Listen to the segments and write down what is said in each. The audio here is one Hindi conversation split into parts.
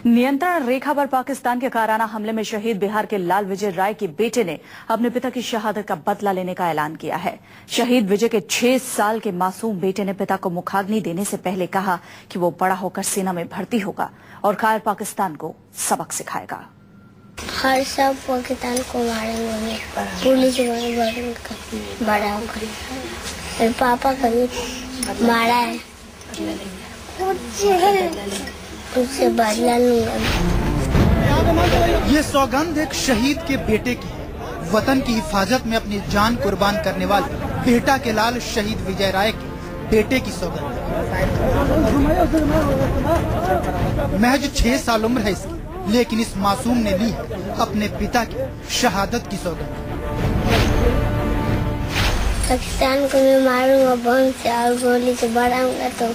नियंत्रण रेखा पर पाकिस्तान के काराना हमले में शहीद बिहार के लाल विजय राय के बेटे ने अपने पिता की शहादत का बदला लेने का ऐलान किया है। शहीद विजय के 6 साल के मासूम बेटे ने पिता को मुखाग्नि देने से पहले कहा कि वो बड़ा होकर सेना में भर्ती होगा और कायर पाकिस्तान को सबक सिखाएगा। हर सब पाकिस्तान को मारेंगे, पुलिस बड़ा होकर पापा कभी मारा है, उससे बदला लूंगा। ये सौगंध एक शहीद के बेटे की है। वतन की हिफाजत में अपनी जान कुर्बान करने वाले बेटा के लाल शहीद विजय राय के बेटे की सौगंध। महज 6 साल उम्र है इसकी, लेकिन इस मासूम ने ली है अपने पिता की शहादत की सौगंध। पाकिस्तान को मैं मारूंगा बम से और गोली से बढ़ाऊंगा। तो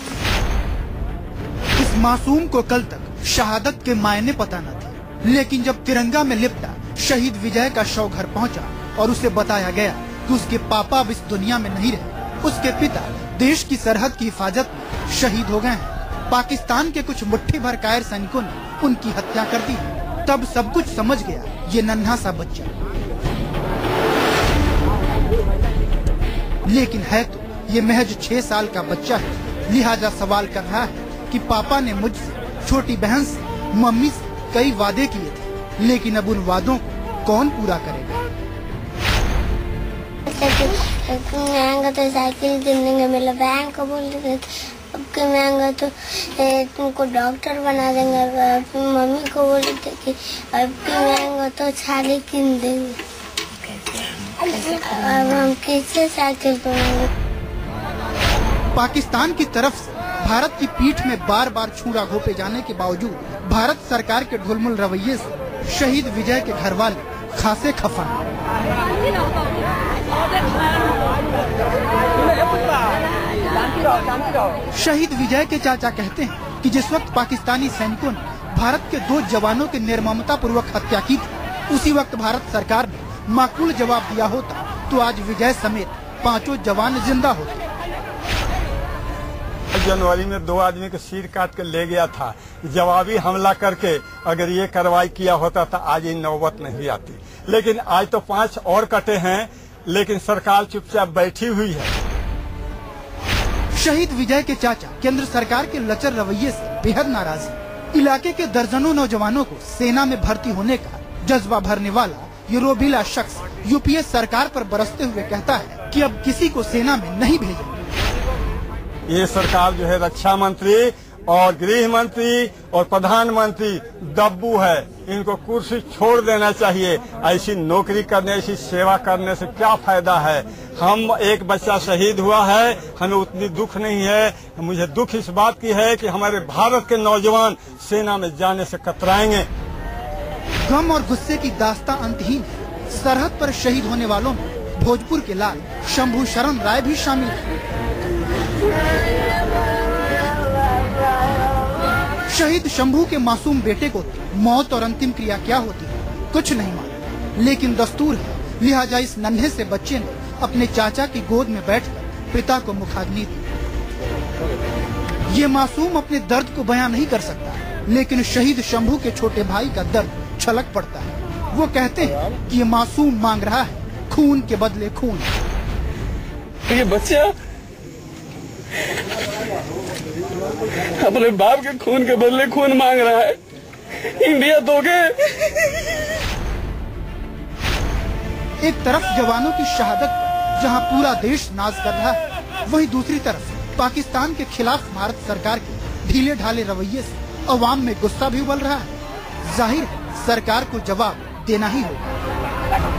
इस मासूम को कल तक शहादत के मायने पता न थे, लेकिन जब तिरंगा में लिपटा शहीद विजय का शव घर पहुंचा और उसे बताया गया कि उसके पापा अब इस दुनिया में नहीं रहे, उसके पिता देश की सरहद की हिफाजत में शहीद हो गए हैं। पाकिस्तान के कुछ मुट्ठी भर कायर सैनिकों ने उनकी हत्या कर दी। तब सब कुछ समझ गया ये नन्हा सा बच्चा, लेकिन है तो ये महज 6 साल का बच्चा है। लिहाजा सवाल कर रहा है कि पापा ने मुझसे, छोटी बहन से, मम्मी से कई वादे किए थे, लेकिन अब उन वादों को कौन पूरा करेगा? महंगा तो साइकिल देंगे, मेरा बहन को बोल देंगे अब के महंगा तो तुमको डॉक्टर बना देंगे। मम्मी को बोल देते कि अब के महंगा तो साड़ी किन देंगे। अब हम कैसे साइकिल बनाएंगे? पाकिस्तान की तरफ से भारत की पीठ में बार बार छुरा घोंपे जाने के बावजूद भारत सरकार के ढुलमुल रवैये से शहीद विजय के घर वाले खासे खफा हैं। शहीद विजय के चाचा कहते हैं कि जिस वक्त पाकिस्तानी सैनिकों ने भारत के 2 जवानों की निर्ममता पूर्वक हत्या की थी, उसी वक्त भारत सरकार ने माकूल जवाब दिया होता तो आज विजय समेत 5 जवान जिंदा होते। जनवरी में 2 आदमी के सिर काट के ले गया था। जवाबी हमला करके अगर ये कार्रवाई किया होता तो आज ये नौबत नहीं आती। लेकिन आज तो 5 और कटे हैं, लेकिन सरकार चुपचाप बैठी हुई है। शहीद विजय के चाचा केंद्र सरकार के लचर रवैये से बेहद नाराज है। इलाके के दर्जनों नौजवानों को सेना में भर्ती होने का जज्बा भरने वाला ये रोबीला शख्स यूपीए सरकार पर बरसते हुए कहता है कि अब किसी को सेना में नहीं भेजेंगे। ये सरकार जो है रक्षा मंत्री और गृह मंत्री और प्रधानमंत्री दब्बू है, इनको कुर्सी छोड़ देना चाहिए। ऐसी नौकरी करने, ऐसी सेवा करने से क्या फायदा है? हम एक बच्चा शहीद हुआ है, हमें उतनी दुख नहीं है। मुझे दुख इस बात की है कि हमारे भारत के नौजवान सेना में जाने से कतराएंगे। गम और गुस्से की दास्तां अंतहीन है। सरहद पर शहीद होने वालों में भोजपुर के लाल शंभू शरण राय भी शामिल है। शहीद शंभू के मासूम बेटे को मौत और अंतिम क्रिया क्या होती है कुछ नहीं मालूम, लेकिन दस्तूर है। लिहाजा इस नन्हे से बच्चे ने अपने चाचा की गोद में बैठकर पिता को मुखाग्नि दी। ये मासूम अपने दर्द को बयां नहीं कर सकता, लेकिन शहीद शंभू के छोटे भाई का दर्द छलक पड़ता है। वो कहते हैं कि ये मासूम मांग रहा है खून के बदले खून। ये बच्चा अपने बाप के खून के बदले खून मांग रहा है। इंडिया दोगे। एक तरफ जवानों की शहादत पर जहां पूरा देश नाज कर रहा है, वहीं दूसरी तरफ पाकिस्तान के खिलाफ भारत सरकार के ढीले ढाले रवैये से अवाम में गुस्सा भी उबल रहा है। जाहिर है सरकार को जवाब देना ही होगा।